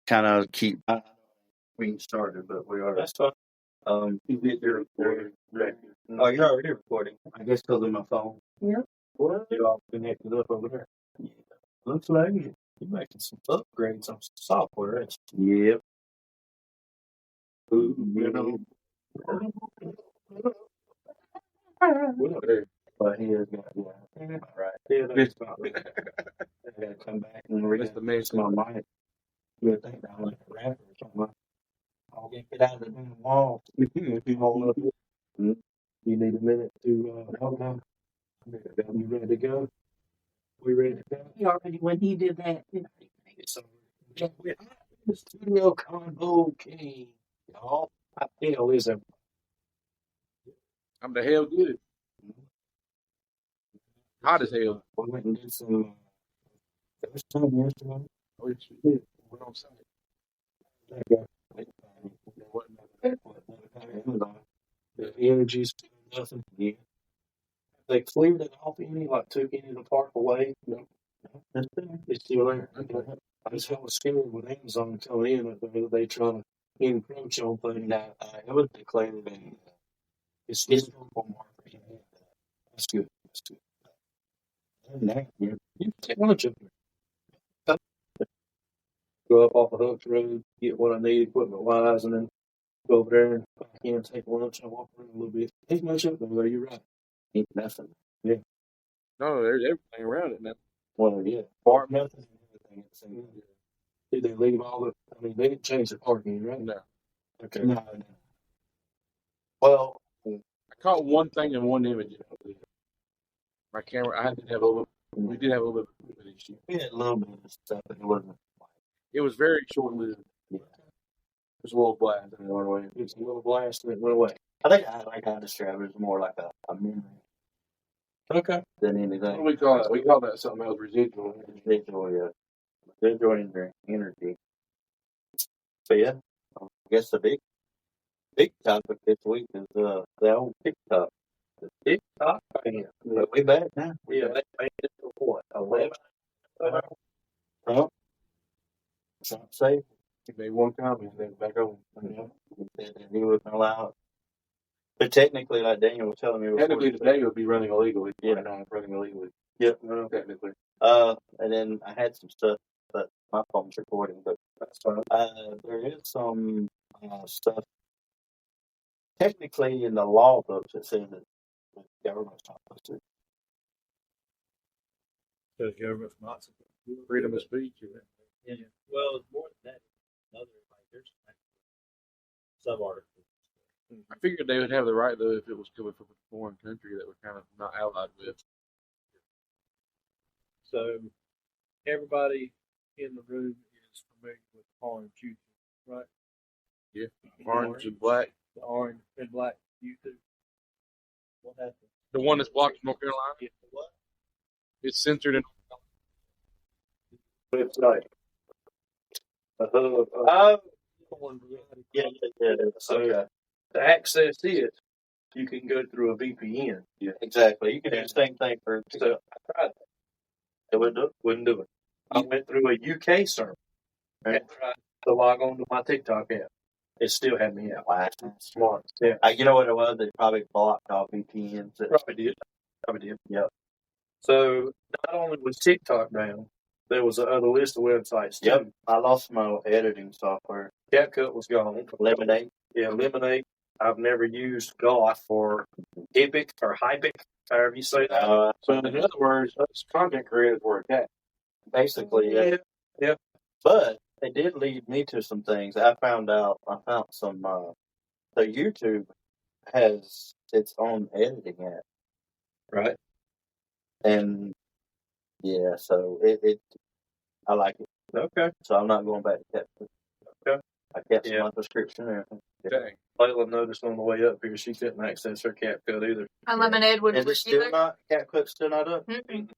kind of keep. We started, but we are. That's fine. You get your recording. Oh, you're already recording. I guess because of my phone. Yep. Well, you're all connected up over there. Yeah. Looks like it. You're making some upgrades on some software. Ain't Yep. you? But he has got right. Yeah, This that's I gotta come back and read the mess my mic. You would think that I'm like a rapper or something. I'll get out of the damn wall. if you hold up, Hmm? you need a minute to hold on. You ready to go? We ready to go? He already, when he did that, So, we're the studio combo king, y'all. How the hell is it? I'm the hell good. Hot as hell. We went and did some first time yesterday. Oh, yes, we did. We're on site. The energy's nothing. Yeah. They cleared it off any, like took any of the park away. No. It's still there. I was hella scared with Amazon coming in that they try to encroach on things. Now, it was declared It's still on market. That's good. That's good. You take lunch up there. Go up off of Hooks Road, get what I need equipment wise, and then go over there and back in, take lunch, and walk around a little bit. Ain't much up there, you're right. ain't nothing. No, there's everything around it now. Well, yeah. Apartment and everything. Did they leave all the? I mean, they didn't change the parking, right? No. Okay. No. Well, I caught one thing in one image. My camera, I had to have a little. We did have a little bit of issue. we had a little bit of stuff, but it wasn't. It was very short lived. Yeah. It was a little blast. It was a little blast and it went away. I think I describe it as more like a memory Okay. than What anything. do we call that? We call that something else, residual. Residual energy. So yeah, I guess the big topic this week is the old TikTok. The TikTok. Yeah. But we back now. Yeah. They made it for what? 11. Trump. Trump said He made one comment and then back over. that he wasn't allowed. But technically, like Daniel was telling me before, Technically, today it would be running illegally. Yeah. Right now, it's running illegally. Yep. Technically. And then I had some stuff, but my phone's recording. But That's fine. there is some stuff technically in the law books that says that the government's not supposed to. The government's not supposed to. Freedom of speech. Yeah. Well, it's more than that. Another, like, there's sub articles. I figured they would have the right, though, if it was coming from a foreign country that we're kind of not allied with. So, everybody in the room is familiar with orange juice, right? Yeah. Orange and black. The orange and black YouTube. What happened? The one that's blocked in North Carolina. Yeah, what? It's censored in. Website. Yeah. So Okay. to access it, you can go through a VPN. Yeah. Exactly. You can do the same thing for. So I tried that. It Wouldn't do it. I went through a UK server and tried to log on to my TikTok app. It still had me out. Wow. Smart. Yeah. You know what it was? They probably blocked all VPNs. Probably did. Yep. So not only was TikTok down, there was another list of websites too. Yep. I lost my editing software. CapCut was gone. Lemonade. Yeah, Lemonade. I've never used Goth or Epic or Hypic, however you say that. So, in other words, us content creators were attacked. Basically, yeah. Yeah. But it did lead me to some things. I found some. So YouTube has its own editing app, Right. and yeah, so it I like it. Okay. So I'm not going back to CapCut. Okay. I kept Yeah. my subscription and everything. Dang. Layla noticed on the way up here she couldn't access her CapCut either. My lemonade wouldn't Is it work still either. not CapCut's still not up? Mm-mm.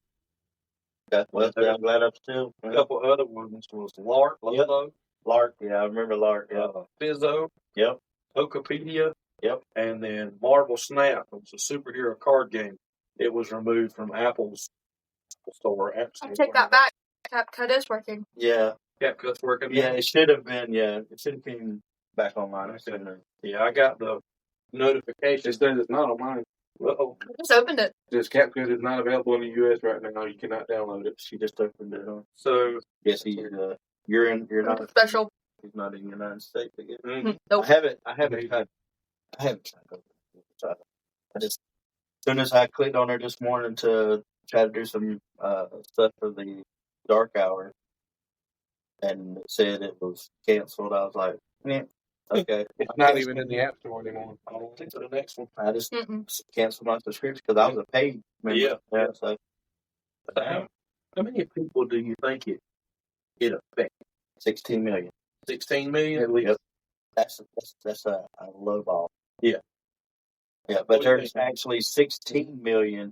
Okay. Well, I'm glad I'm still. A couple other ones was Lark, Yep. Lolo, Lark, yeah, I remember Lark. Yeah. Fizzo, Yep. Tokopedia, Yep. and then Marvel Snap. It was a superhero card game. It was removed from Apple's store. App I Store. take that back. CapCut is working. Yeah. CapCut's working Yeah, now? it should have been. Yeah, it should have been back online Okay. sooner. Yeah, I got the notification. It says it's not on mine. Uh-oh. I just opened it. It says CapCut is not available in the U.S. right now. You cannot download it. She just opened it on. So, Yes, you're not. Special. He's not in the United States again. Nope. I haven't tried. I haven't tried to open it. So I just, as soon as I clicked on her this morning to try to do some stuff for the dark hour, and it said it was canceled, I was like, okay. It's not even in the App Store anymore. I'll take to the next one. I just Mm-mm. canceled my subscription because I was a paid member. Yeah. So How many people do you think it affects? 16 million. 16 million at least. Yep. That's a low ball. Yeah. Yeah, What but do you there's think? actually 16 million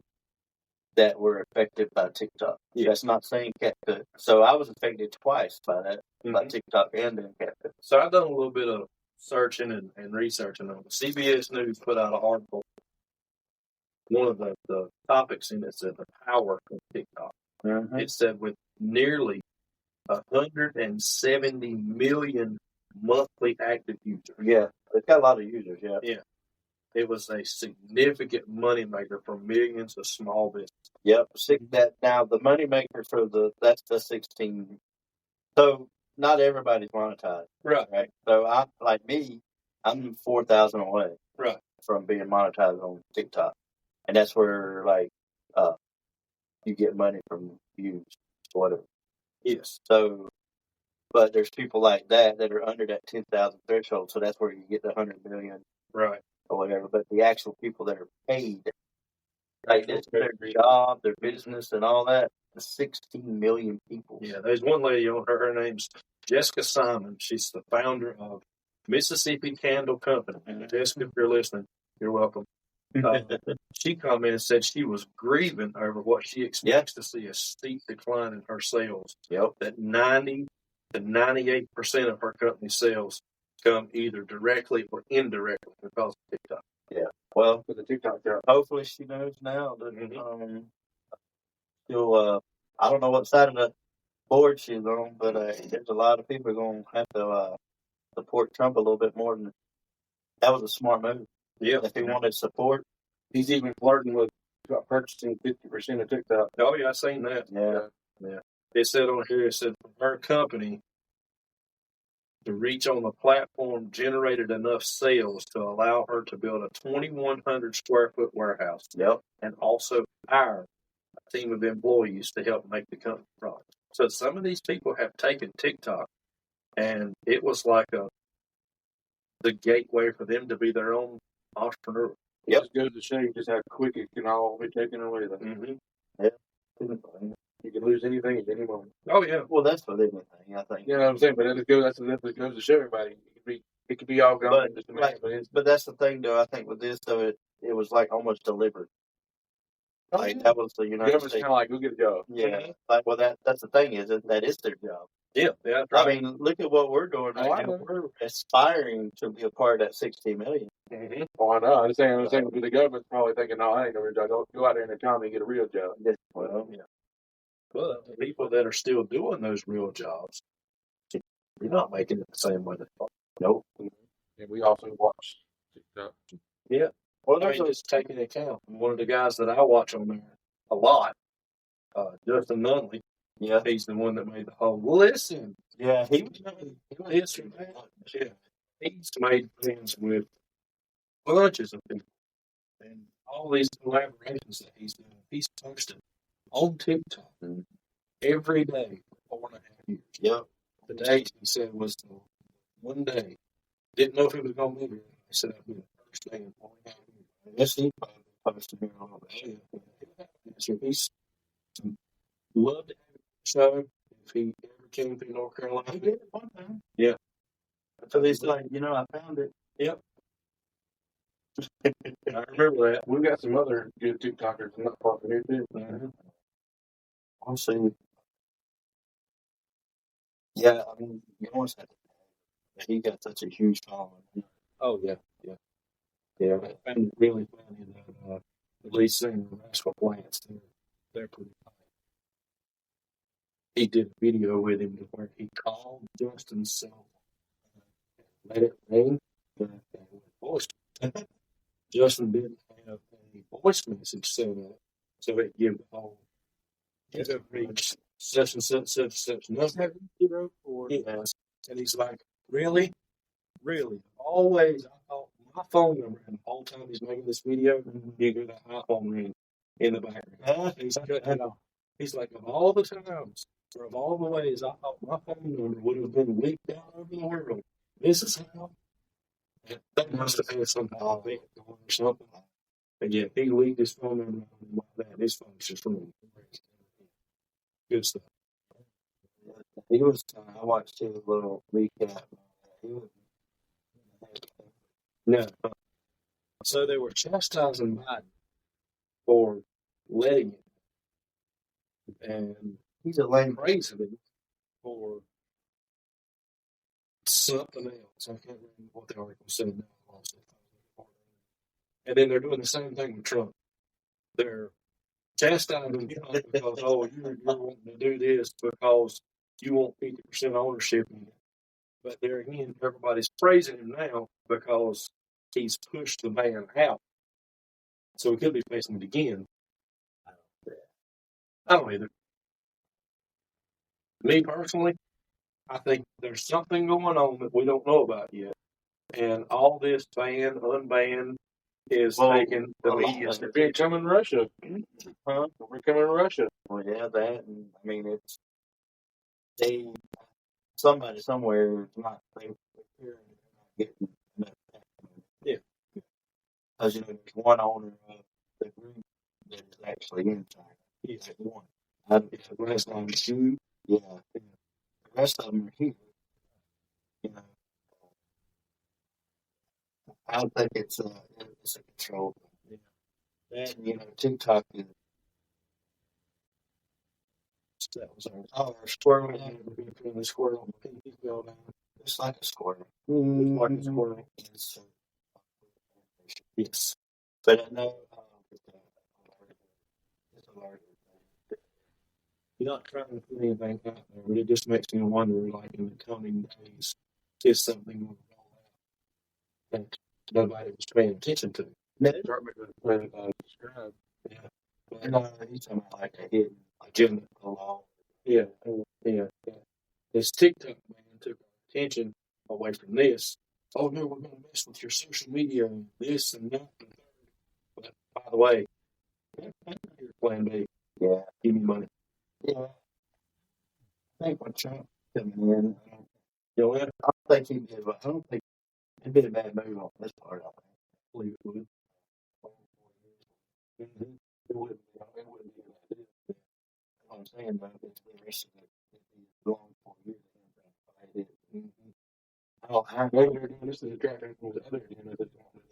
that were affected by TikTok. Yeah. That's not saying CapCut. So I was affected twice by that, by Mhm. TikTok and then CapCut. So I've done a little bit of searching and researching on it. CBS News put out an article. One of the topics in it said the power of TikTok. Mm-hmm. It said with nearly 170 million monthly active users. Yeah, it's got a lot of users. Yeah. It was a significant moneymaker for millions of small businesses. Yep. That now the moneymaker for that's the 16. So not everybody's monetized, Right. right? So I'm 4,000 away, Right. from being monetized on TikTok, and that's where you get money from views or whatever. Yes. So, but there's people like that are under that 10,000 threshold, so that's where you get the 100 million Right. or whatever. But the actual people that are paid, like this, their job, their business, and all that, the 16 million people. Yeah, there's one lady on her name's Jessica Simon. She's the founder of Mississippi Candle Company. And Jessica, if you're listening, you're welcome. She commented and said she was grieving over what she expects to see a steep decline in her sales. Yep. That 90 to 98% of her company's sales come either directly or indirectly because of TikTok. Yeah. Well, For the TikTok job. hopefully she knows now that she'll. I don't know what side of the board she's on, but there's a lot of people going to have to support Trump a little bit more than that. Was a smart move. Yeah. If he wanted support. He's even flirting with purchasing 50% of TikTok. Oh, yeah, I seen that. Yeah. It said on here, it said her company to reach on the platform generated enough sales to allow her to build a 2,100 square foot warehouse. Yep. And also hire a team of employees to help make the company product. So some of these people have taken TikTok, and it was like the gateway for them to be their own entrepreneur. It just goes to show you just how quick it can all be taken away. Though. Mm-hmm. You can lose anything at any moment. Oh, yeah. Well, that's for anything, I think. You know what I'm saying? But that goes to show everybody. It could be all gone But, in just a minute. but that's the thing, though. I think with this, though, it was like almost deliberate. Like that was the United Government's States. kind of like, go get a job. Yeah. Like, well, that's the thing is that is their job. Yeah, that's right. I mean, look at what we're doing Oh, I right now. know. We're aspiring to be a part of that 16 million. Mm-hmm. Oh, I know. I'm saying the government's probably thinking, no, I ain't no real job. Go out there in the economy and get a real job. Well, Yeah. But the people that are still doing those real jobs, you're not making it the same way they thought. nope. And we also watch TikTok. Yeah. Well, I mean, just taking into account one of the guys that I watch on there a lot, Justin Nunley. Yeah. He's the one that made the whole listen. Yeah. He's made friends with bunches of people, and all these collaborations that he's doing. He's posted on TikTok every day for 4.5 years. Yep. The day he said was the one day. Didn't know if it was going to be here. He said that'd be the first day in 4.5 years. Yes, he posted here on Yeah. So he's loved to have a show. If he ever came through North Carolina, He did it one time. Yeah. So he's like, I found it. Yep. I remember that. We've got some other good TikTokers not far from here, too. Mm-hmm. I'll see. Yeah, I mean, you almost have to. He got such a huge following. Oh, yeah. Yeah, I found it really funny that the lead singer of Rascal Plants, they're pretty he did a video with him where he called Justin's cell phone, let it ring, and voice. Justin didn't have a voice message set up, so it gave the whole reach such and such number. Yes. And he's like, really? Really? Always, I thought my phone number, and the whole time he's making this video, you hear that iPhone ring in the background. He's like, of all the times, or of all the ways I thought my phone number would have been leaked out over the world, this is how. That must have had some event going or something. But yeah, he leaked his phone number like that. His phone's just ruined. Good stuff. He was. I watched his little recap. He was. No. So they were chastising Biden for letting it. And He's a lame. praising him for something else. I can't remember what the article said now. And then they're doing the same thing with Trump. They're chastising Trump because, oh, you're wanting to do this because you want 50% ownership in it. But there again, everybody's praising him now because he's pushed the ban out. So we could be facing it again. I don't either. Me personally, I think there's something going on that we don't know about yet. And all this ban, unban is taking the media. They're becoming Russia. Huh? We're becoming Russia. Well, yeah, that. And, I mean, it's somebody somewhere is not getting enough. Yeah. Because there's one owner of the group that is actually in China. He's one. The rest of them, yeah. The rest of them are here. You know, I don't think it's a control. And TikTok is. That was our squirrel. The squirrel. It's like a squirrel. It's like a squirrel. Yes. But I know it's a larger thing. You're not trying to put anything out there, but it just makes me wonder, like in the coming days, is something going to roll out that nobody was paying attention to. Start making subscribe. Yeah. But he's talking about like a hidden agenda law. Yeah. This TikTok man took our attention away from this. Oh no, we're going to mess with your social media and this and that and that. But by the way, your plan B. Yeah. Give me money. Yeah. I think when Trump coming in, I don't think he did, but I don't think it'd be a bad move on this part. I think. I believe it would. Mm-hmm. It wouldn't be a bad idea. What I'm saying about this, the rest of it, it'd be long 4 years. Oh, I know they're doing this to distract him from the other agenda.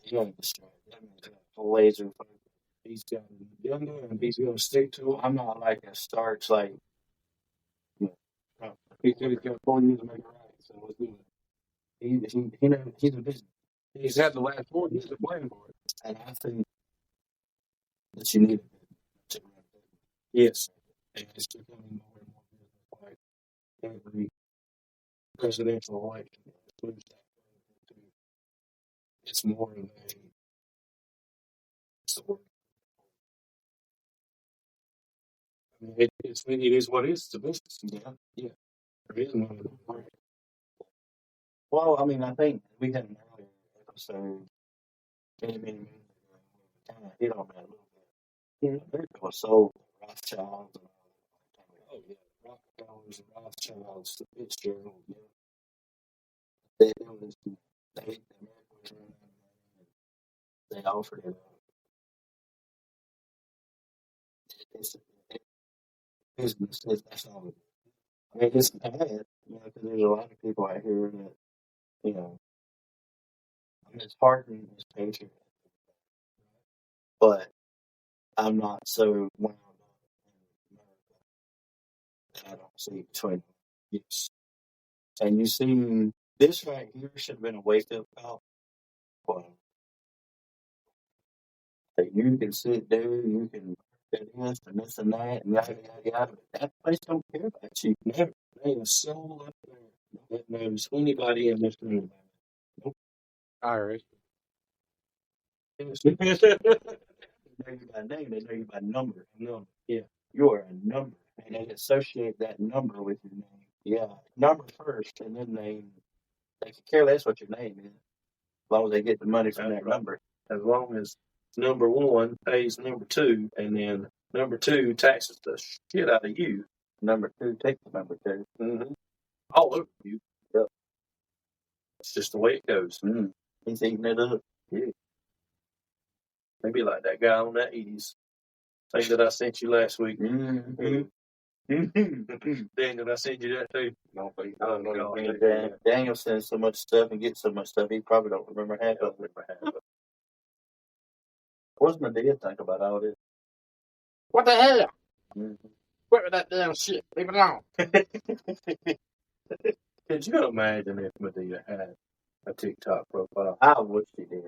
He's going to destroy it. I mean, he's got a laser focus. He's got an agenda and he's going to stick to it. I'm not like a starch like. He said he's got 4 years to make it right, so let's do it. He's a business. He's had the last 4 years to plan for it. And I think that you need to run a business. Yes. And it's becoming more and more business like every presidential election. It's more of a sort. I mean, it is what it is. It's a business. Yeah. There is no other. Well, I mean, I think we had an earlier episode many minutes ago. We kind of hit on that a little bit. There was sold Rothschilds and all that. Oh yeah, Rockefellers and Rothschilds, the Fitzgerald. Yeah. They America was running out of money. They offered it. It's business. That's all it is. I mean, it's bad, because there's a lot of people out here that, I mean, it's Spartan, it's Patriot, but I'm not so wound up in America that I don't see between them. Yes. And you see, this right here should have been a wake-up call. Well, that you can sit there, you can this and this and that and yada yada yada. But that place don't care about you. Never. They are so up there that knows anybody in this room. Irish. They know you by name. They know you by number. No, yeah. You are a number, and they associate that number with your name. Yeah, number first, and then name. They can care less what your name is, as long as they get the money from That's that right. number. As long as number one pays number two, and then number two taxes the shit out of you. Number two, take the number 2. Mm-hmm. All over you. Yep. It's just the way it goes. He's eating it up. Maybe like that guy on that ease thing that I sent you last week. Mm-hmm. Daniel, I sent you that too. No, Oh, no. Daniel sends so much stuff and gets so much stuff, he probably don't remember half of it. What's Medea think about all this? What the hell? Mm-hmm. Quit with that damn shit. Leave it alone. Could you imagine if Medea had a TikTok profile? I wish he did.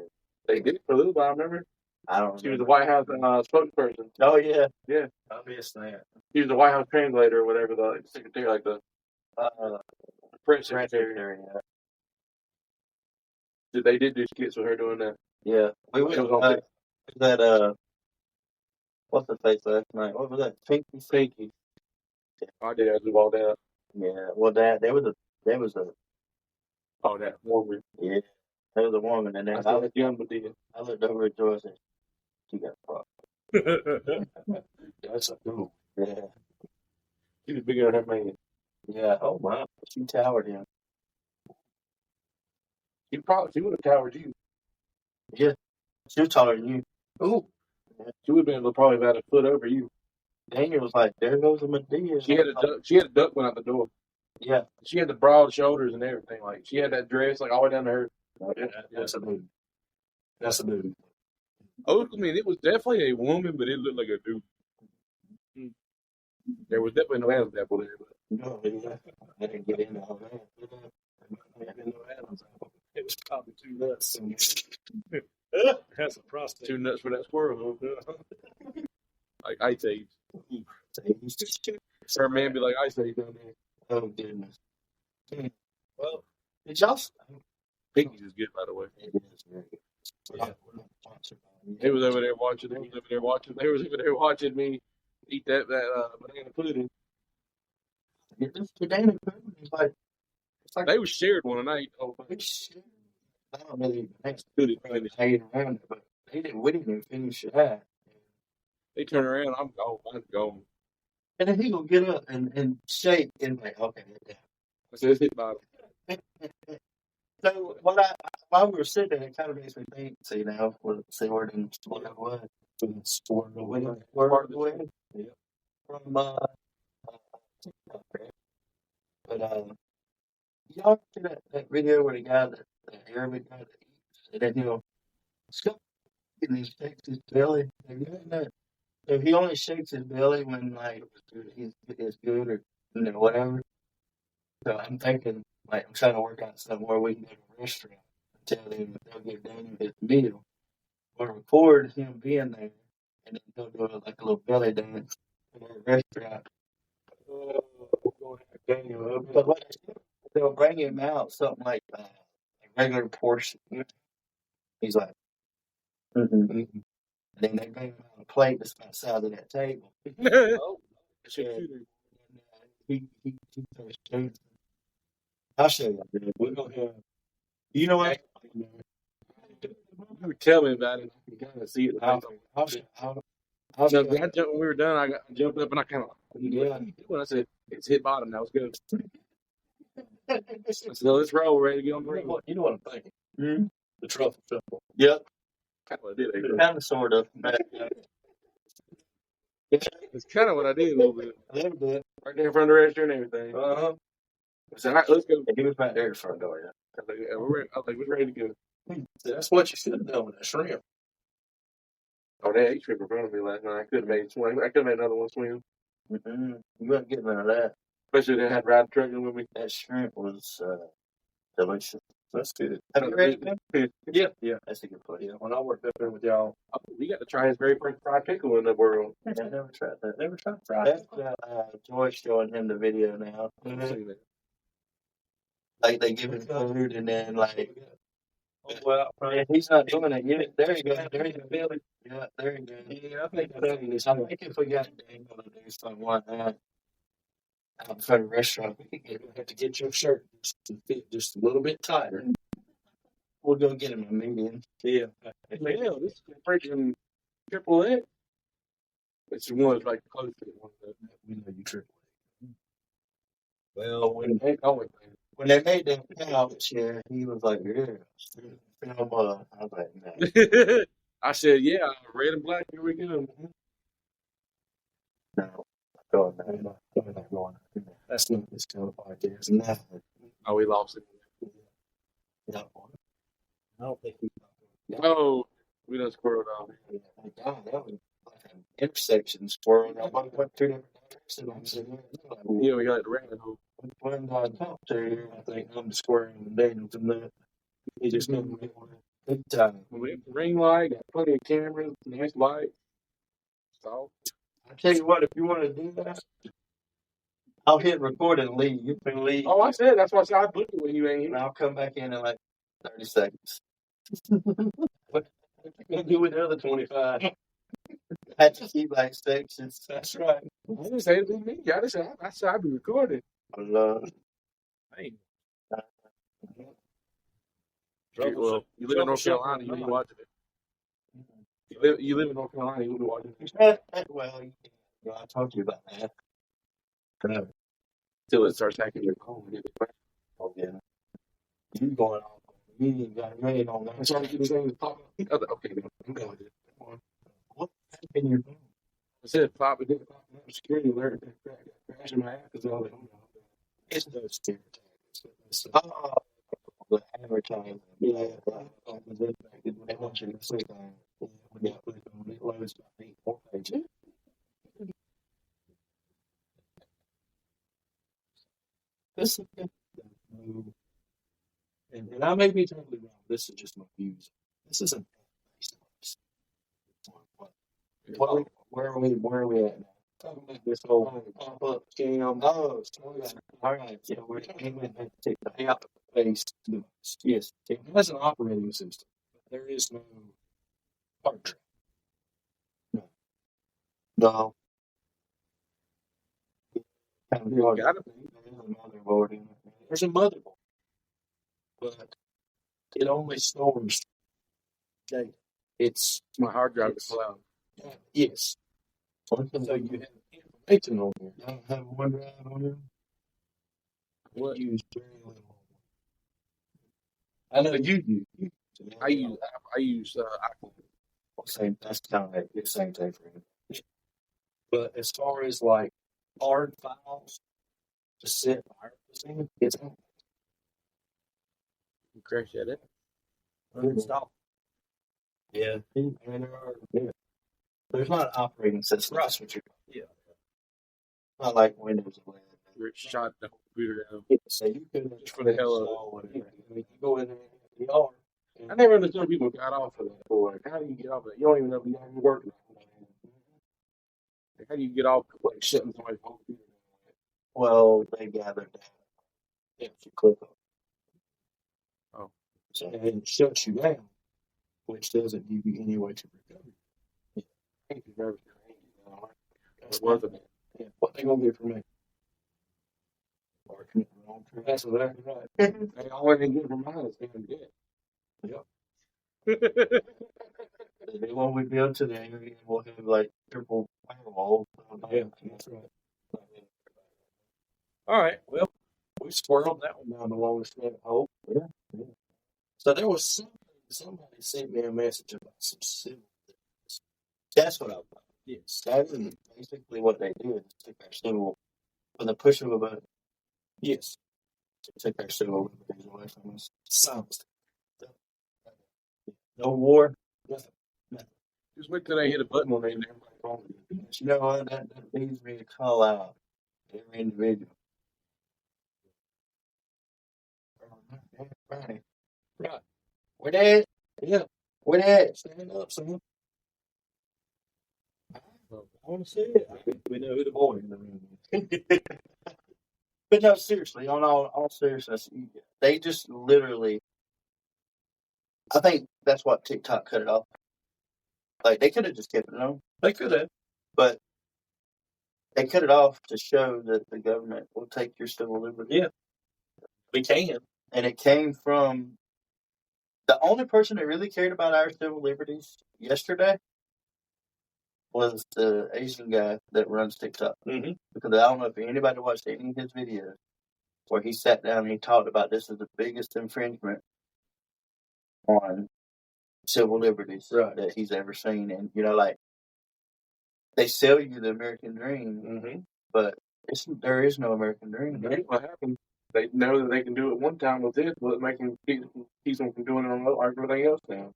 They did it for a little while, remember? I don't She was the know. White House spokesperson. Oh, yeah. I missed that. She was the White House translator or whatever, the secretary, like the press secretary. They did do skits with her doing that. Yeah. We It was went on that, what's the face last night? What was that? Pinky? Pinky. I did. I blew all that. Yeah. Well, there was a, Oh, that woman. yeah. There was a woman in there. I saw that young Medea. I looked over at Joyce and she got a problem. That's a cool. Yeah. She was bigger than her man. Yeah. Oh, my. She towered him. She would have towered you. Yeah. She was taller than you. Oh. She would have been probably about a foot over you. Daniel was like, there goes a Medea. She had a duck went out the door. Yeah. She had the broad shoulders and everything. Like she had that dress like all the way down to her. That's a move. That's a move. Oh, I mean, it was definitely a woman, but it looked like a dude. There was definitely no Adam's apple there, but No, yeah. I didn't get into all that. It was probably 2 nuts. That's a prostate. 2 nuts for that squirrel. Like Ice Age. Her man be like Ice Age down there. Oh, goodness. Well, Did y'all? Pinky's is good, by the way. It is very good. Yeah. They was over there watching. They was over there watching me eat that banana pudding. The Dana Pudding is like, it's like They was shared one night. Oh, we should. I don't really couldn't finish. hanging around it, but we didn't even finish that. They turn around. I'm gone. I'm gone. And then he gonna get up and shake and like, okay, yeah. I said, it's hit bottom. So while we were sitting there, it kind of makes me think. See now, what C word and what it was. Scored away. Word away. Yeah. From TikTok, right? But y'all see that video where the guy the Arabic guy that eats and then he'll scoop and he shakes his belly. Have you heard that? So he only shakes his belly when like it's good or whatever. So I'm thinking like I'm trying to work out something where we can go to a restaurant and tell them that they'll give Daniel his meal. Or record him being there and then he'll do like a little belly dance in a restaurant. But what they'll bring him out something like a regular portion. He's like, And then they bring him out a plate that's about the size of that table. Oh, And, he starts shooting. I'll show you. We're gonna have. You know what? you would tell me about it. You kind of see it. I'll So show when we were done, I jumped up and I kind of, Yeah. when I said, it's hit bottom now, it's good. I said, let's roll, we're ready to get on the road. You know what I'm thinking? Mhm. The truffle shuffle. Yep. Kind of what I did, actually. Kind of, sort of. It's kind of what I did a little bit. A little bit. Right there in front of the restaurant and everything. Uh-huh. I said, all right, let's go. He was back there at the front door, yeah. I was like, yeah, we're ready to go. That's what you should have done with that shrimp. Oh, they ate shrimp in front of me last night. I could have made swim. I could have made another one swim. Mm-hmm. You weren't getting none of that. Especially if they had ride trucking with me. That shrimp was delicious. That's good. Have you read it? Yeah. That's a good place. Yeah, when I worked up there with y'all, Oh, we got to try his very first fried pickle in the world. I never tried that. never tried fried. That's Joyce showing him the video now. I've seen it. Like they give him food and then like. Well, Yeah, he's not doing it yet. There you go. There you go. Yeah, there you go. yeah, I think I think if we got Daniel to do something like that out for the restaurant, we could have to get your shirt just to fit just a little bit tighter. we'll go get him a medium. Yeah. Hell, this is freaking triple X. It's one that's like close to one of the. We know you triple. Well, When they always when they made that couch, yeah, he was like, yeah. I was like, no. I said, yeah, red and black, here we go. No. Going there. I'm not going. That's not this kind of podcast. No. Oh, we lost it. No. I don't think we. Oh, we done squirreled off. God, that was like an intersection squirrel. I went two different directions. Yeah, we got it ran home. When I talked to you, I think I'm the square and Daniel's in that. He just made me one. big time. We have the ring light, got plenty of cameras, nice light. So, I tell you what, if you want to do that, I'll hit record and leave. You can leave. oh, I said, that's why I said I booked it when you ain't And here. I'll come back in like 30 seconds. What you gonna do with the other 25? I had to keep like sections. That's right. I didn't say it was me. I just said, I said I'd be recording. Hey, Well, you live in North Carolina, you'll be watching it. You live in North Carolina, you'll be watching it. Well, I told you about that. Until it starts hacking your phone. Oh, yeah. You going on. You ain't got rain on that. I'm sorry, you saying pop up. Okay, I'm going to What happened your phone? I said pop, it didn't pop up. Security alert, crashing my app is all that. It's no scare tag. Oh, the advertising. Yeah. They want you to see that. When you click on it, loads about 8 more pages. This is and I may be totally wrong. This is just my views. This isn't Where are we at now? talking about this whole pop-up scam. Oh, all right. So we're talking about that TikTok. App-based device. Yes, it has an operating system, but there is no hard drive. No. You got it. There's a motherboard in it. There's a motherboard, but it only stores data. It's My hard drive is cloud. yes. So you have information on there. You don't have OneDrive on you? What? Use very little. I know you do. I use iPhone. Same. That's kind of like the same thing for me. But as far as like hard files to set viruses in, it's You crash that it. uninstalled. Yeah. I mean, there's not an operating system. That's what you're. Yeah. Not like Windows 11. Rich shot the whole computer down. So you could Just for the hell of it. install whatever. I mean, you go in there and the R. I never understood people got off of that. Like, how do you get off of that? You don't even know if you haven't worked. Like, how do you get off like shutting somebody's whole computer down? Well, they gather data. If you click on it. Oh. So, And it shuts you down, which doesn't give you any way to recover. I think you're it's worth it. Yeah. What they gonna get from me? barking at the wrong tree. That's exactly right. They always didn't get from mine is damn good. The new one we built today, we'll have like triple firewall. Yeah, that's right. all right. Well, We squirreled that one down the longest rabbit hole. Yeah. So there was somebody sent me a message about some civil things. That's what I thought. Yes. That is basically what they do is take our civil, with the push of a button, Yes. take our civil liberties away from us. Sounds. No war. Just wait till they hit a button on there and everybody's wrong with it. But you know what? That needs me to call out every individual. Right. Where that? Yeah. Where that? Stand up, son. I want to see it. We know who the boy in the room is. But no, seriously, on all seriousness, they just literally. I think that's what TikTok cut it off. Like they could have just kept it on, They could have. but they cut it off to show that the government will take your civil liberty. Yeah. We can. And it came from the only person that really cared about our civil liberties yesterday was the Asian guy that runs TikTok. Mm-hmm. Because I don't know if anybody watched any of his videos where he sat down and he talked about this is the biggest infringement on civil liberties that he's ever seen. And, like, they sell you the American dream, but there is no American dream. That's what happened. They know that they can do it one time with this, but making keeps them from doing it on everything else now.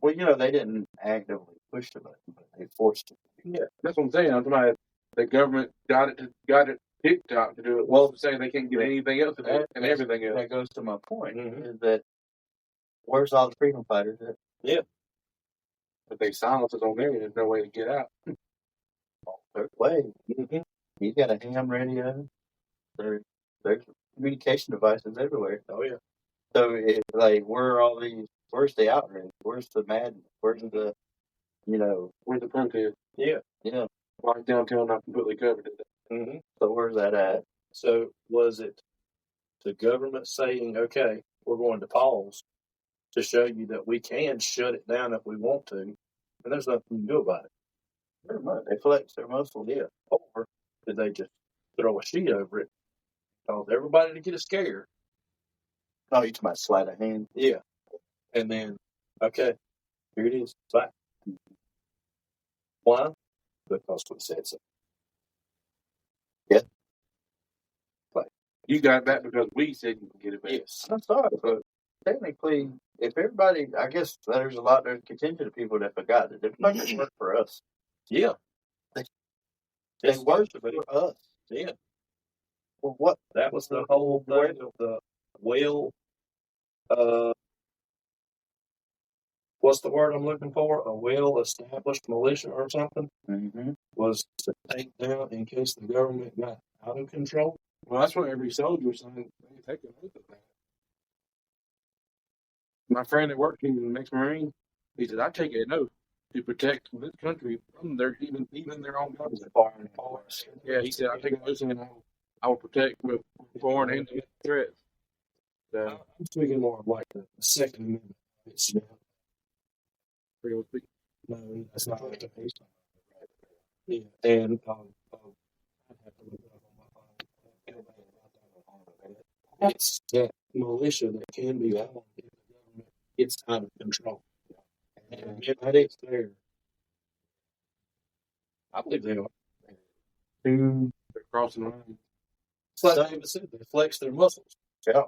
Well, they didn't actively push the button, but they forced it. Yeah, that's what I'm saying. I'm talking about the government got it TikTok to do it. Well, to say they can't get anything else to do it and everything else. That goes to my point is that where's all the freedom fighters at? Yeah. If they silence us on there, there's no way to get out. There's way. He's got a ham radio. There's communication devices everywhere. Oh yeah. So it's like, where's the outrage? Where's the madness? Where's the, where's the protest? Yeah. Why downtown not completely covered it? So where's that at? So was it the government saying, okay, we're going to pause to show you that we can shut it down if we want to, and there's nothing you can do about it? Pretty much. They flex their muscles. Yeah. Or did they just throw a sheet over it, cause everybody to get a scare? Oh, you talking about sleight of hand? Yeah. And then, okay, here it is. Bye. Why? Because we said so. Yeah. You got that because we said you can get it back. Yes. I'm sorry, but technically, if everybody, I guess there's a contingent of people that forgot that they're not going to work for us. Yeah. They work for us. Yeah. Well, what? That was the whole thing of the what's the word I'm looking for? A well-established militia or something was to take down in case the government got out of control. Well, that's what every soldier was saying. They take a look at that. My friend that worked in the next Marine, he said, I take an oath to protect this country from even their own government. Yeah, he said, I take an oath and I will protect with foreign and domestic threats. So, I'm speaking more of like the Second Amendment. No, that's not like the base. Yeah, and I'd have to look it up on my phone. That's that militia that can be out if the government gets out of control. And if that is there, I believe they are. they're crossing the line. It's like David said, they flex their muscles. Yeah.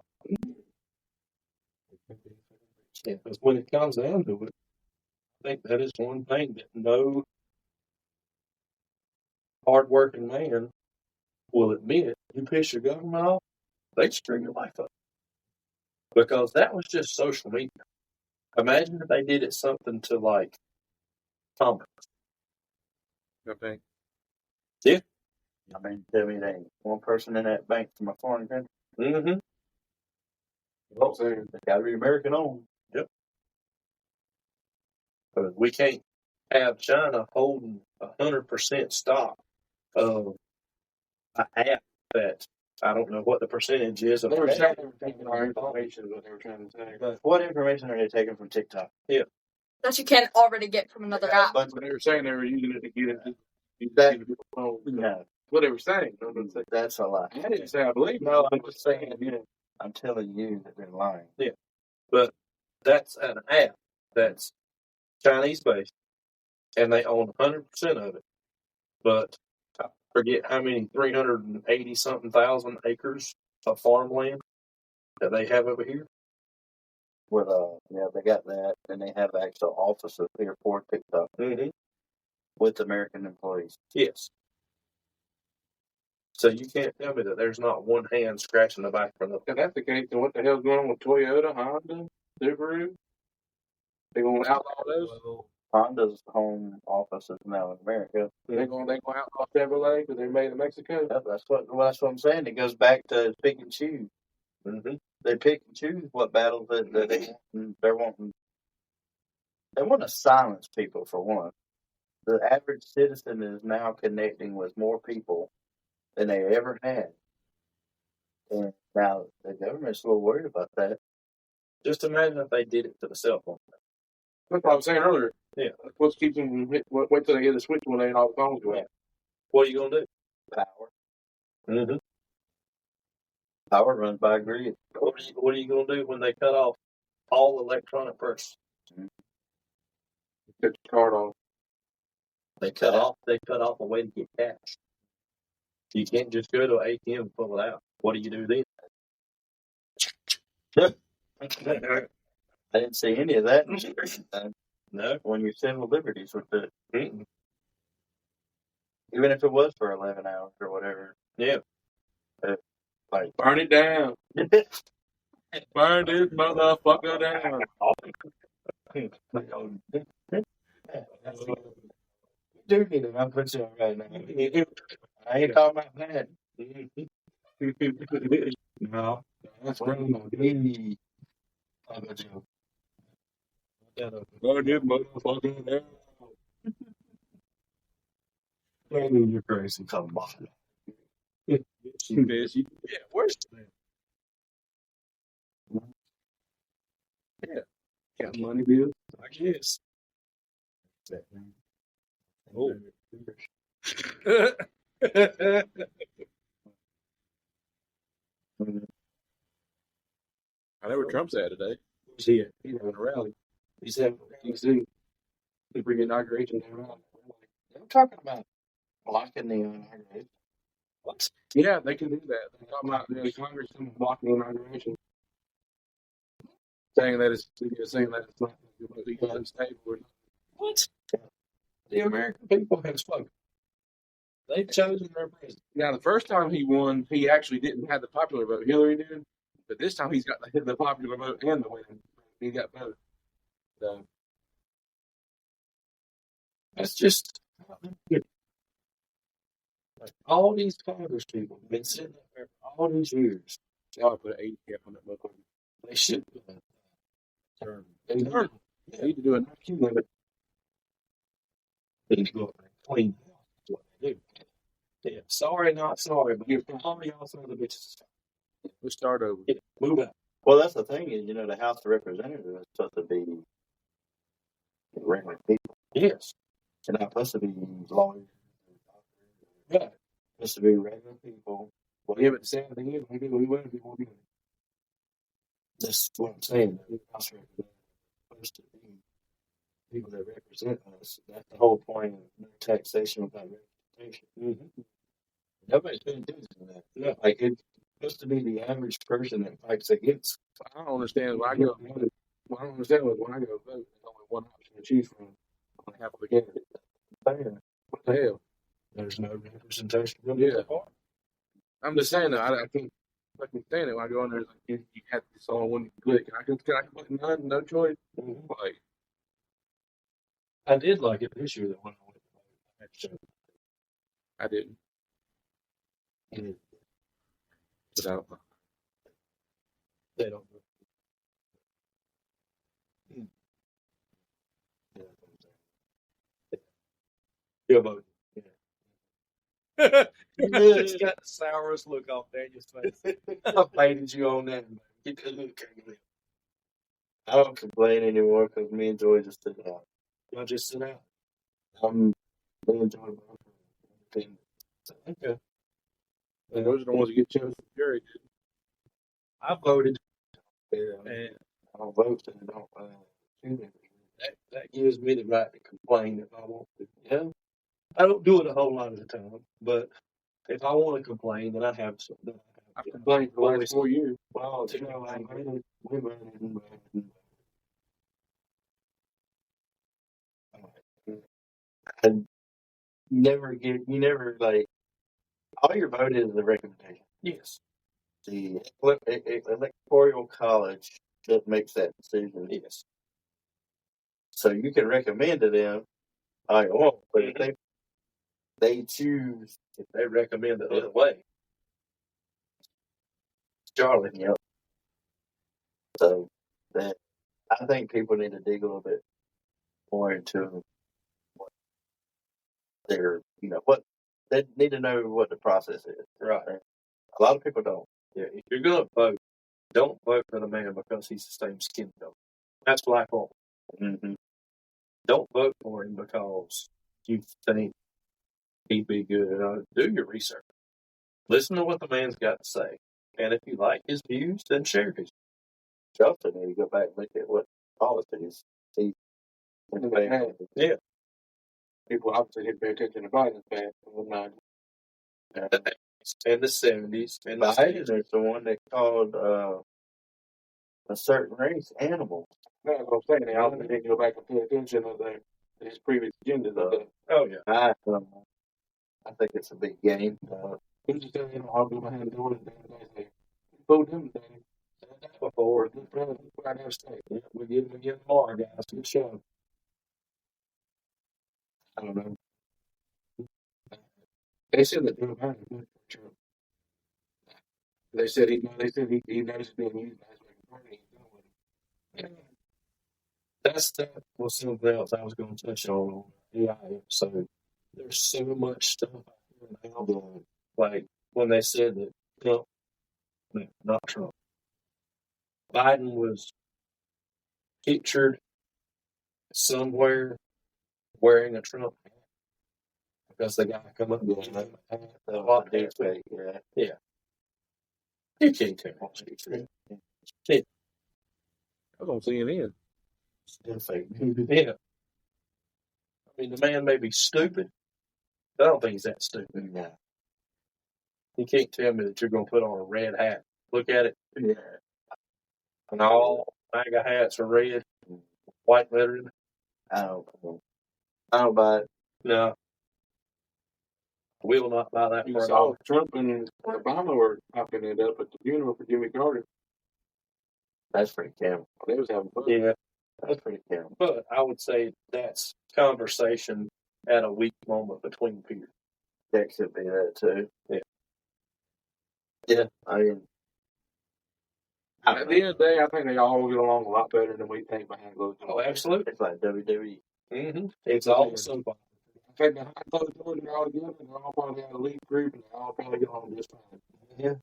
Yeah, because when it comes down to it, I think that is one thing that no hard-working man will admit. You piss your government off, they'd screw your life up. Because that was just social media. Imagine if they did it something to like Thomas. Okay. Yeah. I mean, tell me there ain't one person in that bank from a foreign country. Mm-hmm. Well, they got to be American owned. Yep. But we can't have China holding 100% stock of an app that I don't know what the percentage is of They were that. saying they were taking our information, is what they were trying to say. But what information are they taking from TikTok? Yeah. That you can't already get from another app. But they were saying they were using it to get into people's phones. No, What they were saying. that's a lie. I didn't say I believe. No, I'm just saying, I'm telling you that they're lying. Yeah. But that's an app that's Chinese based and they own 100% of it. But I forget how many 380 something thousand acres of farmland that they have over here. Well, they got that, and they have actual offices here for TikTok with American employees. Yes. So you can't tell me that there's not one hand scratching the back from the. If that's the case, then what the hell's going on with Toyota, Honda, Subaru? They gonna outlaw those. Honda's home office is now in America. They gonna outlaw Chevrolet because they're made in Mexico. Yep, that's what I'm saying. It goes back to pick and choose. Mm-hmm. They pick and choose what battles that they want. They want to silence people for one. The average citizen is now connecting with more people than they ever had. And now the government's a little worried about that. Just imagine if they did it to the cell phone. That's what I was saying earlier. Yeah. What's keeping them wait till they hit the switch when they ain't all the phones go out. What are you gonna do? Power. Mm-hmm. Power runs by a grid. What are you gonna do when they cut off all electronic purse? Cut your card off. They cut off a way to get cash. You can't just go to an ATM and pull it out. What do you do then? I didn't see any of that. No. When your civil liberties with it, Mm-mm. even if it was for 11 hours or whatever. Yeah. Like, Burn it down. Burn this motherfucker down. do need it. I'm putting you right now. I ain't talking about that. No, that's What right. you need? How about you? Burn this motherfucker down. You're crazy. Come on. Yeah, where's got money, Bill? I guess. Oh. I know where Trump's at today. Who's here? He's having a rally. He's having DC. The big inauguration down there. They were talking about blocking the inauguration. what? Yeah, they can do that. They're talking about the Congress blocking the inauguration. Saying that it's not unstable. What? The American people have spoken. They've chosen their president. Now, the first time he won, he actually didn't have the popular vote. Hillary did. But this time he's got the popular vote and the winning. He got both. So, That's just like all these Congress people have been sitting up there for all these years. they ought to put an 80 cap on that book. They should put that term. They Yeah. need to do an IQ limit. They need to go up there and clean house. That's what they do. Yeah. Sorry, not sorry, but you're all y'all son of the bitches. Let's start over. Yeah. Move out. Well, that's the thing is, the House of Representatives is supposed to be regular people. Yes. They're not supposed to be lawyers. Right. Supposed to be regular people. Well, yeah, but the same thing is, we win people do it. That's what I'm saying. The House of Representatives are supposed to be people that represent us. That's the whole point of no taxation without representation. Mm-hmm. Nobody's paying attention to that. No. Like it's supposed to be the average person that fights against. I don't understand why I go. Well, I don't understand when I go vote, there's only one option to choose from on half of the candidate. Fair. What the hell? There's no representation from Yeah. the party. I'm just saying that I can't fucking stand it when I go in there. It's like you have this on one click. Can I click none? No choice. Mm-hmm. Like I did like it this year that when I went to vote. I didn't. Mm-hmm. But I don't know. They don't. You're voting. It's got the sourest look off Daniel's face. I baited you on that. Man. Get that look at me. I don't complain anymore because me and Joy just sit out. Y'all just sit out. Me and Joy both. Okay. And those are the ones that get chosen. Jerry did. I voted. Yeah, And I don't vote, so I don't. that gives me the right to complain if I want to. Yeah. I don't do it a whole lot of the time, but if I want to complain, then I have something. I've complained for the last 4 years. Well, I voted. We voted and voted. And you never like, all your vote is a recommendation. Yes. The electoral college that makes that decision. Yes. So you can recommend to them, I won't, but if they choose, if they recommend the other way, Charlie, you know. So that I think people need to dig a little bit more into what their, what they need to know what the process is. Right. A lot of people don't. Yeah, if you're gonna vote, don't vote for the man because he's the same skin color. That's black on. Mm-hmm. Don't vote for him because you think he'd be good. Do your research. Listen to what the man's got to say. And if you like his views, then share his. You also need to go back and look at what policies he. Yeah. People obviously didn't pay attention to Biden's past in the 90s. And the 70s. And Biden is the one that called a certain race animal. That's what I'm saying. I don't think they go back and pay attention to his previous agendas. Oh, yeah. I think it's a big game. Who's just telling I'll go behind the door and they vote him today. Before. Good friend, right now, state. We get them more, guys. Good show. I don't know. They said that Joe Biden is good for Trump. They said he knows it's being used as a party. That was something else I was going to touch on AI. So there's so much stuff out here now that, like, when they said that Trump, no, not Trump, Biden was pictured somewhere wearing a Trump hat because the guy come up with a hat. The hot deep fake, yeah. You can't tell what's true. I was on CNN. Still fake. Yeah. I mean, the man may be stupid, but I don't think he's that stupid. No. You can't tell me that you're going to put on a red hat. Look at it. Yeah. And all MAGA hats are red, white lettering. I don't buy it. No. Will not buy that You for a saw dollar. Trump and Obama were popping it up at the funeral for Jimmy Carter. That's pretty camera. They was having fun. Yeah. That's pretty camera. But I would say that's conversation at a weak moment between peers. That could be that too. Yeah. Yeah. I mean, At the end of the day, I think they all get along a lot better than we think behind closed doors. Oh, absolutely. it's like WWE. Mm-hmm. It's all somebody. I think behind closed doors, they're all together. They're all probably in a league group, and they all probably get along just fine. Yeah.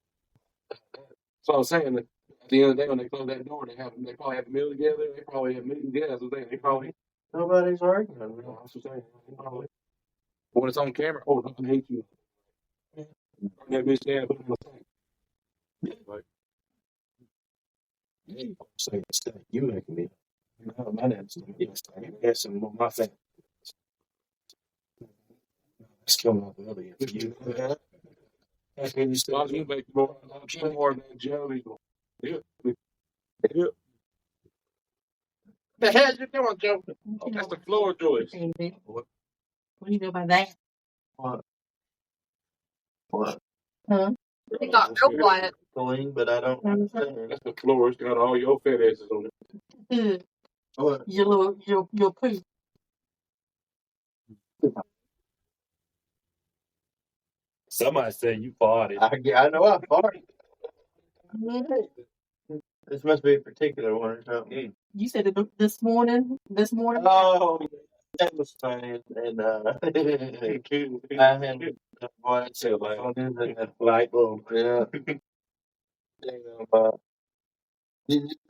So I was saying that at the end of the day, when they close that door, they probably have a meal together. They probably have meetings together. That's what I'm saying. They probably. Nobody's arguing. That's what I'm saying. They probably. But when it's on camera, oh, I hate you. Bring that bitch down, put it in the tank. Like, Say mistake. You making me. No, my name's yes, and my family. It's coming off the other end. You. That's when you As long start. as you make more than Joe Eagle. Yeah. Yeah. The hell you doing, Joe? Oh, that's the floor, Joyce. What do you know about that? What? It got real quiet. Clean, but I don't understand. That's the floor. It's got all your fat asses on it. What? Your poo. Somebody said you farted. I know I farted. This must be a particular one or something. You said it this morning. Oh, that was funny. And I had the voice on that light bulb. Yeah.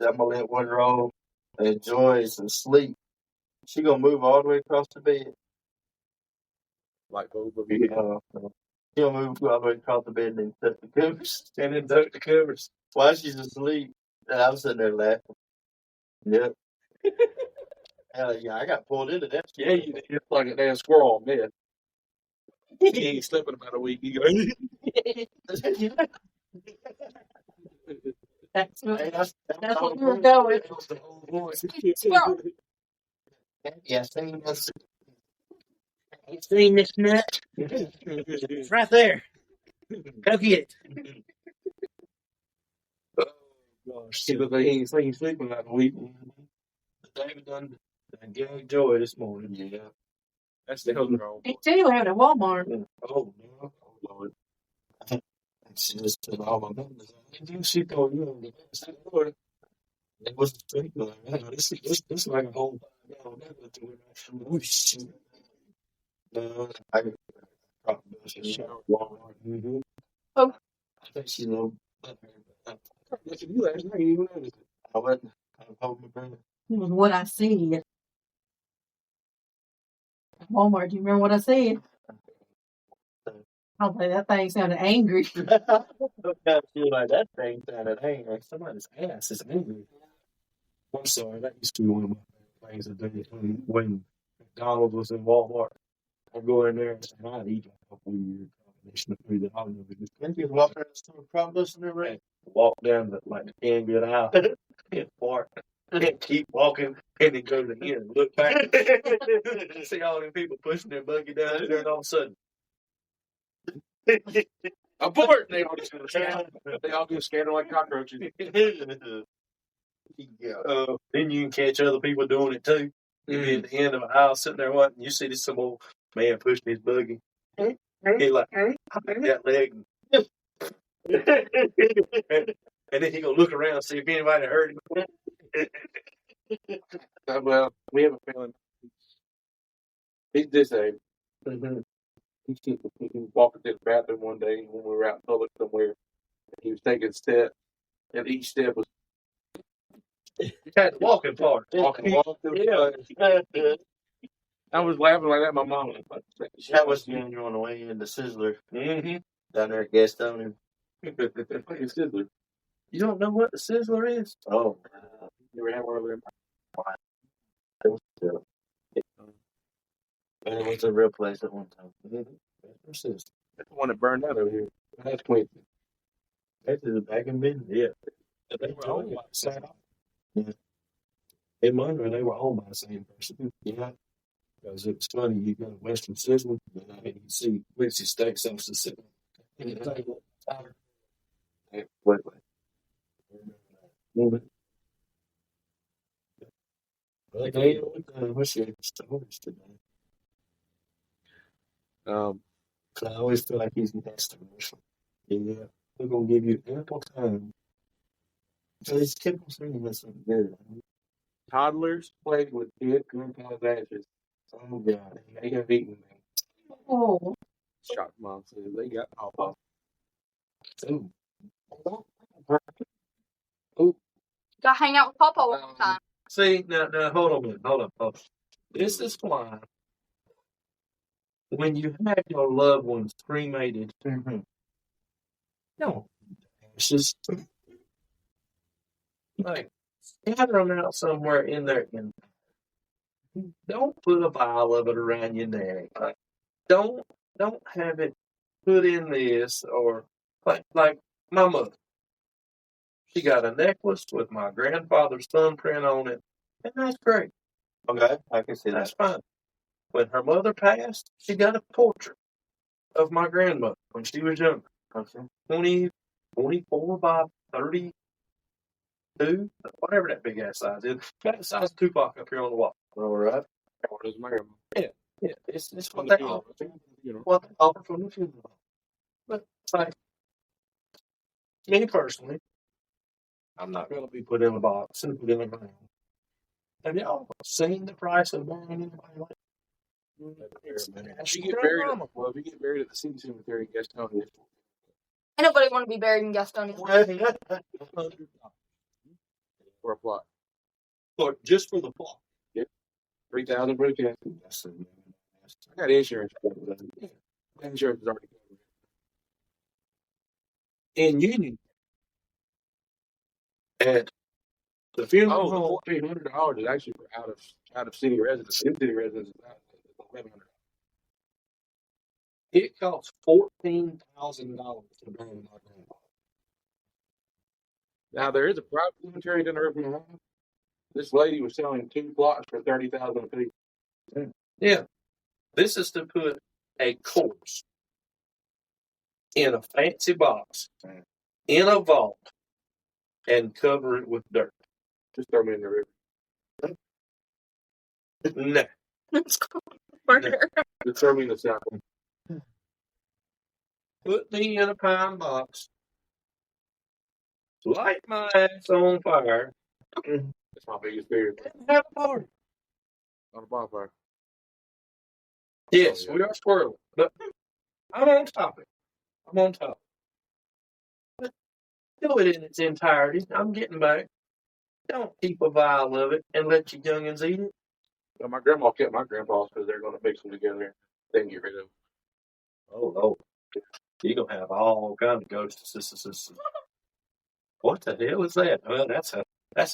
I'm gonna let one roll. And Joy is asleep. She gonna move all the way across the bed. Like over. She gonna move all the way across the bed and then tuck the covers. And then tuck the covers while she's asleep. And I'm sitting there laughing. Yep. Hell yeah, I got pulled into that. Yeah, you did. Like a damn squirrel on bed. He ain't slept in about a week. He go. That's what, Hey, that's what we were going. Squirrel. Yeah, seen this. You seen this nut? It's right there. Go get it. Gosh, see, but he ain't sleeping about a week. David done I gagged Joy this morning. Yeah. That's the hell wrong. Me too. I had a Walmart. Oh, no. Oh, Lord. She just took all my business. She told you Lord. It was straight. This is like a whole no, I she Walmart. Mm-hmm. Oh. I think she's a little. Listen, you last night, you even noticed it. I wasn't. I told my brother. It was what I said. Walmart. Do you remember what I said? I was like, that thing sounded angry. Feel like that thing sounded angry. Like somebody's ass is angry. I'm sorry, that used to be one of my favorite things to do when McDonald's was in Walmart. I'd go in there and I'd eat like a weird combination of food that I don't know. And you walk around the store, probably listening to radio. Walk down the like the canned good aisle and fart and keep walking and then go to the end and look back. See all them people pushing their buggy down there and all of a sudden. Abort! They all just they all get scattered like cockroaches. Then you can catch other people doing it too. You be at the end of an aisle sitting there watching. You see this some old man pushing his buggy. He like, I think that leg. And then he gonna look around and see if anybody heard him. Well, we have a feeling he's disabled. He was walking to the bathroom one day when we were out in public somewhere. And he was taking steps, and each step was Had the walking part. walking. I was laughing like that. My mom was like, That was when you were on the way into Sizzler Mm-hmm. down there at Gastonia. fucking Sizzler. You don't know what the Sizzler is? Oh, You ever had one of them? and it was a real place at one time. What's this? That's the one that burned out over here. That's Quincy. That is back in business. Yeah. They were owned by the same. Yeah. In Monroe, they were owned by the same person. Yeah. Because it was funny, you go to Western Sizzler, and you can see Quincy steak sauces sitting in the table. Wait. But they what's your stories today? Cause I always feel like he's next to commercial. Yeah, we're gonna give you ample time. So it's typical thing that's something good. Toddlers played with dead grandpa's ashes. Oh God, They have eaten them. Oh. Shocked mom said they got pawpaw. Ooh. Got to hang out with Papa one time. See, now, hold on a minute. Hold on. This is why when you have your loved ones cremated, don't ashes. Like, scatter them out somewhere in there. Don't put a vial of it around your neck. Like, don't have it put in this or like my mother. She got a necklace with my grandfather's thumbprint on it, and that's great. Okay, I can see That's that. fine. When her mother passed, she got a portrait of my grandmother when she was younger. Okay. 24 by 32, whatever that big ass size is. Got the size of Tupac up here on the wall. All right. What is my grandma? Yeah, it's From what the they funeral. offer. Funeral. What they offer from the funeral home. But like me personally, I'm not going to be put in a box and put in the ground. Have y'all seen the price of burying anybody like If you get buried at, well, if you get buried at the city cemetery in Gastonia, Ain't nobody want to be buried in Gastonia. for a plot. Or just for the plot? 3,000 for the casket. I got insurance. Insurance is already covered. In Union. At the funeral home. Oh, $1,400 is actually for out of city residents. In city residents is $1,100. It costs $14,000 to bury my grandpa. Now there is a private cemetery down the road from the house. This lady was selling 2 plots for $30,000 a piece. Yeah. This is to put a corpse in a fancy box, in a vault, and cover it with dirt. Just throw me in the river. No. It's called murder. Just throw me in the south. Put me in a pine box. Light my ass on fire. That's my biggest fear. Have a party. On a bonfire. Yes, Oh, yeah. we are squirrel. But I'm on topic. I'm on top. But do it in its entirety. I'm getting back. Don't keep a vial of it and let your youngins eat it. Well, my grandma kept my grandpa's because they're going to mix them together. Then get rid of them. Oh, Lord. You're going to have all kinds of ghosts. What the hell is that? Well, that's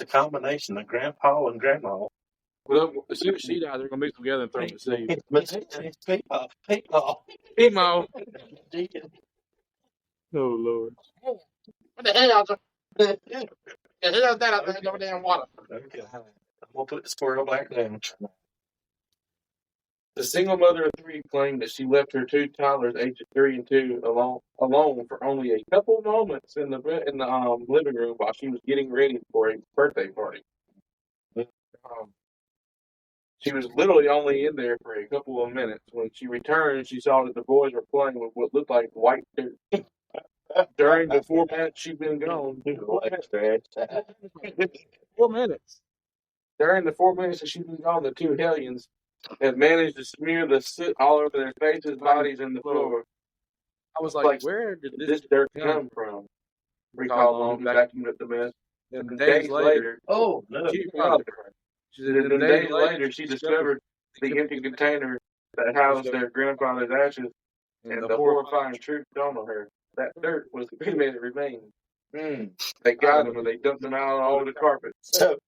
a combination of grandpa and grandma. Well, as soon as she died, they're going to mix them together and throw them in the sea. It's Peepaw. Emo. Oh, Lord. What the hell? The hell is that out there in the damn water? Okay. I'm going to put the squirrel back down. The single mother of three claimed that she left her two toddlers, aged 3 and 2, alone for only a couple of moments in the living room while she was getting ready for a birthday party. She was literally only in there for a couple of minutes. When she returned, she saw that the boys were playing with what looked like white dirt. During the 4 minutes she'd been gone, 4 minutes. During the 4 minutes that she'd been gone, the two hellions had managed to smear the soot all over their faces, bodies, and the floor. I was like, where did this dirt come from? Recalled Long, who vacuumed up the mess. And days later, she discovered the empty container that housed their grandfather's ashes, and the horrifying truth dawned on her. That dirt was the cremated remains. They got them and they dumped them out all over the carpet. So,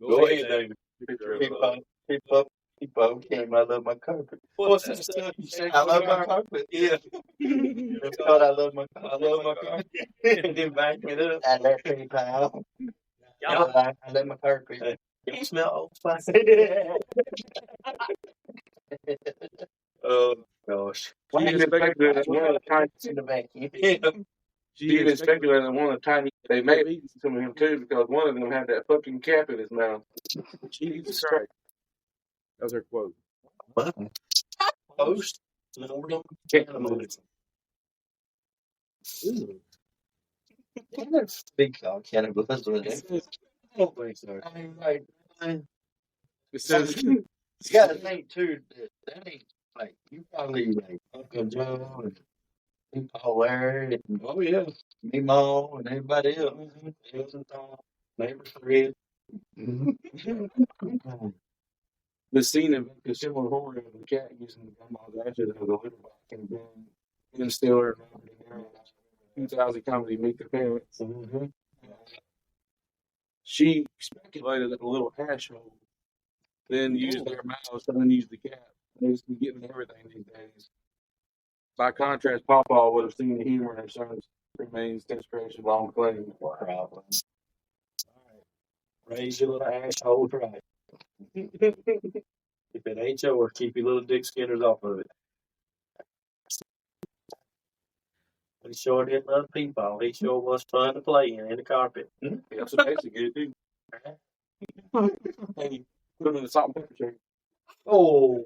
go ahead, David. People came. I love my carpet. What's that stuff you say? I love my carpet. Yeah. It's called I love my carpet. I love my carpet. And then back it up. I love PayPal. I love my carpet. You smell Old Spice. Oh, gosh. She even speculated that one of the tiny. In the vacuum. She even speculated that one of the tiny. They may have eaten some of him too because one of them had that fucking cap in his mouth. Jesus Christ. That was her quote. Post mortem cannibalism. Big dog cannibalism. I don't think so. I mean, like, It says you gotta think too that ain't like you probably like Uncle Joe and Paul Larry and Oh, yeah. Mimo and everybody else. Neighbor Fred. the scene of the similar horror of the cat using the grandma's ashes as a litter box and Ben Stiller and 2000 comedy Meet the Parents. She speculated that the little hash hole then used their mouths and then used the cap. They just be getting everything these days. By contrast, Pawpaw would have seen the humor in her son's remains desperation long claim. Problem. Raise your little asshole right. If it ain't yours, keep your little dick skinners off of it. He sure did love people. He sure was fun to play in the carpet. Yeah, so basically good too. Hey, put them in the salt and pepper shake. Oh.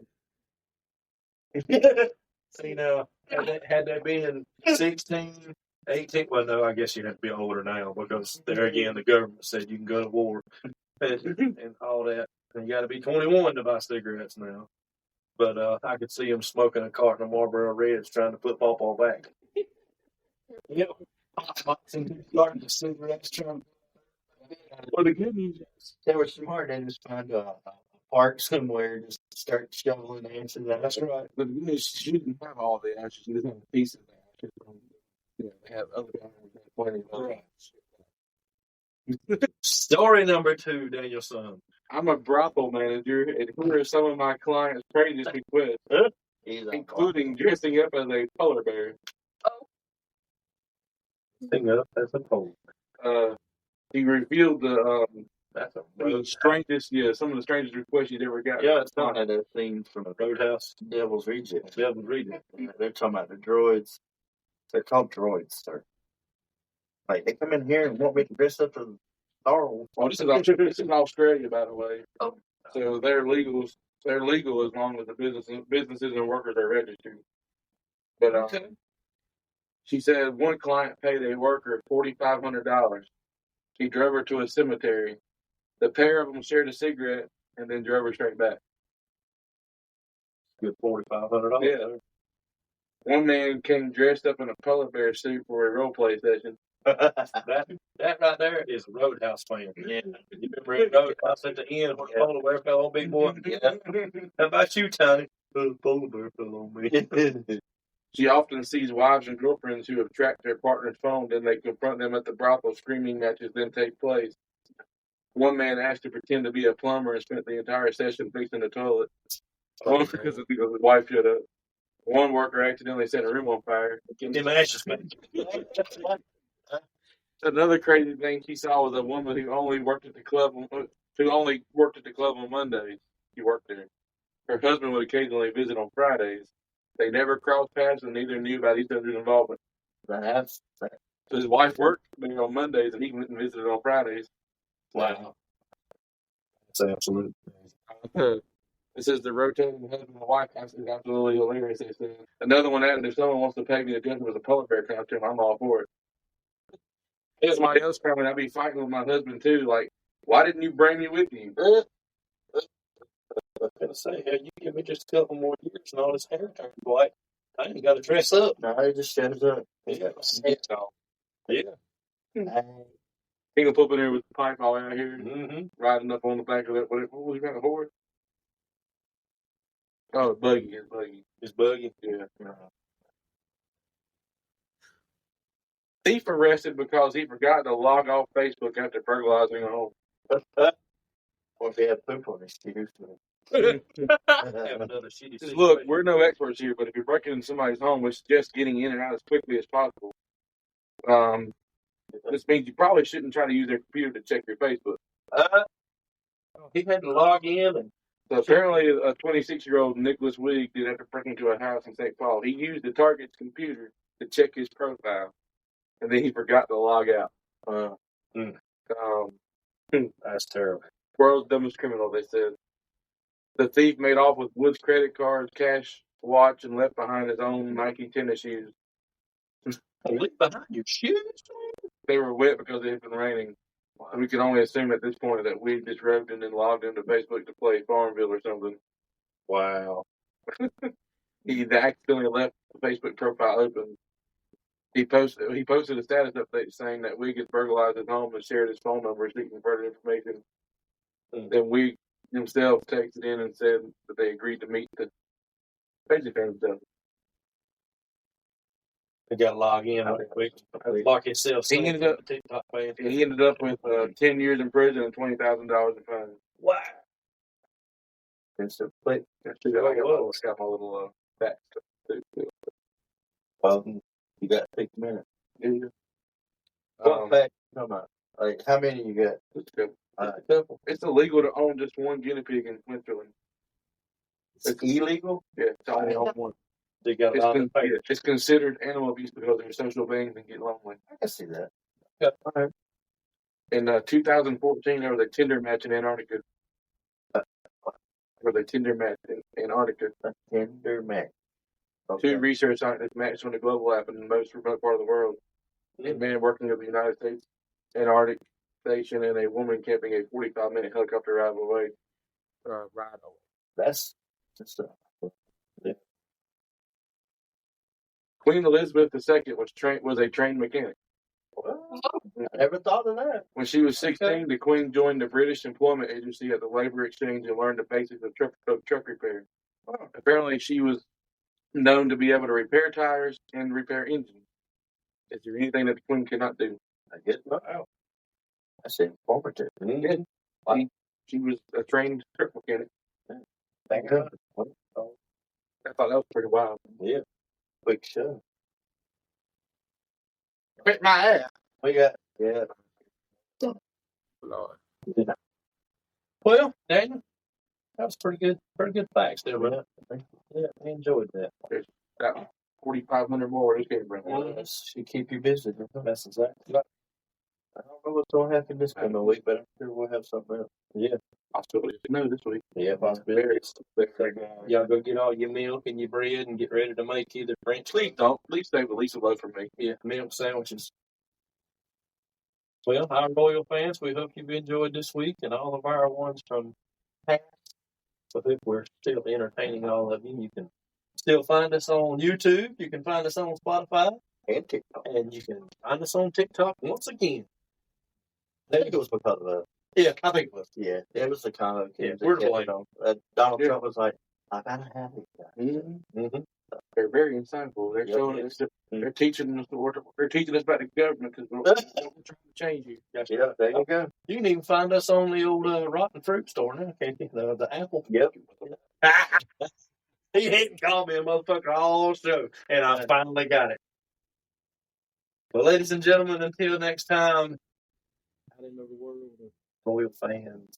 See now, had they been 16, 18, well, no, I guess you'd have to be older now because there again, the government said you can go to war and all that. And you got to be 21 to buy cigarettes now. But I could see him smoking a carton of Marlboro Reds trying to put Pawpaw back. Yep. Boxing carton of cigarettes trying to. Well, the good news is They were smart. They just find a park somewhere, just start shoveling ashes out. That's right. the good news is she didn't have all the ashes. She just had a piece of the ashes. They have other animals that have plenty of other ashes. Story number 2, Danielson. I'm a brothel manager, and here are some of my clients' craziest requests, He's on including dressing up as a polar bear. Thing up as a pole. He revealed That's a some of the strangest requests he'd ever got. Yeah, it's one of the scenes from Roadhouse. Devil's Reject. Devil's Reject. They're talking about the droids. They're called droids, sir. Like, they come in here and want me to dress up as Star Wars. Well, this is Australia, by the way. Oh. So they're legal. They're legal as long as the businesses and workers are registered. But she said one client paid a worker $4,500. He drove her to a cemetery. The pair of them shared a cigarette and then drove her straight back. Good $4,500. Yeah. One man came dressed up in a polar bear suit for a role play session. That right there is a Roadhouse fan. Yeah. You remember Roadhouse at the end when the polar bear fell on Big Boy? Yeah. How about you, Tony? The polar bear fell on me. She often sees wives and girlfriends who have tracked their partner's phone, then they confront them at the brothel. Screaming matches then take place. One man asked to pretend to be a plumber and spent the entire session fixing the toilet. One because his wife showed up. One worker accidentally set a room on fire. Get them ashes back. Another crazy thing she saw was a woman who only worked at the club on Mondays. She worked there. Her husband would occasionally visit on Fridays. They never crossed paths and neither knew about each other's involvement. That's So his wife worked on Mondays and he went and visited on Fridays. Wow. That's absolute. It says the rotating husband and wife is absolutely hilarious. It says. Another one added, if someone wants to pay me to dress with a polar bear costume, I'm all for it. Here's my else comment. I'd be fighting with my husband too. Like, why didn't you bring me with you? I was gonna say, hell, you give me just a couple more years and all this hair turns white. I ain't got to dress up. no, it just shows up. Yeah. He can put in there with the pipe all out here, Mm-hmm. riding up on the back of that. What was he got, a horse? Oh, buggy. His buggy. His buggy. Yeah. Thief arrested because he forgot to log off Facebook after burglarizing a home. Or if he had poop on his shoes. Have another shitty Just look, situation. we're no experts here, but if you're breaking into somebody's home, it's just getting in and out as quickly as possible. This means you probably shouldn't try to use their computer to check your Facebook. He had to log in and So apparently, a 26-year-old Nicholas Wigg did after breaking into a house in St. Paul. He used the target's computer to check his profile, and then he forgot to log out. that's terrible. World's dumbest criminal, they said. The thief made off with Wood's credit cards, cash, watch, and left behind his own Nike tennis shoes. Leave behind your shoes. They were wet because it had been raining. We can only assume at this point that Wigg disrobed and then logged into Facebook to play Farmville or something. Wow. He accidentally left the Facebook profile open. He posted a status update saying that Wigg had burglarized his home and shared his phone number seeking further information. Then Wigg himself texted in and said that they agreed to meet to basically found himself. He got to log in real quick. Lock himself. He ended up- TikTok fan. He ended up with 10 years in prison and $20,000 in fines. Wow. It's a quick. I got my little facts too. Well, you got 6 minutes. Yeah. What fact? Come on. Like, how many you got? It's good. A couple. It's illegal to own just one guinea pig in Switzerland. It's illegal? Yeah, it's only own one. They got It's, a lot of papers. it's considered animal abuse because they're social beings and get lonely. I can see that. Yeah. All right. In 2014, there was a Tinder match in Antarctica. There was a Tinder match in Antarctica. A Tinder match. Two research scientists matched on the global app in the most remote part of the world. A man working at the United States Antarctic Station and a woman camping a 45-minute helicopter ride away. That's Queen Elizabeth II was a trained mechanic. well, I never thought of that. When she was 16, the Queen joined the British Employment Agency at the Labour Exchange and learned the basics of truck repair. Apparently, she was known to be able to repair tires and repair engines. Is there anything that the Queen cannot do? I guess not. That's informative. Yeah. She was a trained truck mechanic. Thank God. I thought that was pretty wild. Yeah. Quick show. Quit my ass. We got, yeah. Lord. Well, Daniel, that was pretty good facts there, man. Yeah, I enjoyed that. Got 4,500 more. This came from. Well, that should keep you busy. That's exactly right. I don't know what's going to happen this coming week, but I'm sure we'll have something else. Yeah. I'll possibility. No, this week. Yeah, possibilities. Y'all go get all your milk and your bread and get ready to make either French. Please don't. Please stay with Lisa Lowe for me. Yeah, milk sandwiches. Well, our loyal fans, we hope you've enjoyed this week and all of our ones from past. I hope we're still entertaining all of you. You can still find us on YouTube. You can find us on Spotify And TikTok. and you can find us on TikTok once again. I think it was because of Yeah, I think it was. yeah, it was the comment. Yeah, we're to blame. Donald Yeah. Trump was like, I gotta have it. Mm-hmm. They're very insightful. They're Yep. showing us. They're teaching us they're teaching us about the government because we're trying to change you. Yeah, there you go. You can even find us on the old Rotten Fruit store now, can't you? The Apple. Yep. He didn't call me a motherfucker all show, and I finally got it. Well, ladies and gentlemen, until next time, Out in the world. loyal fans.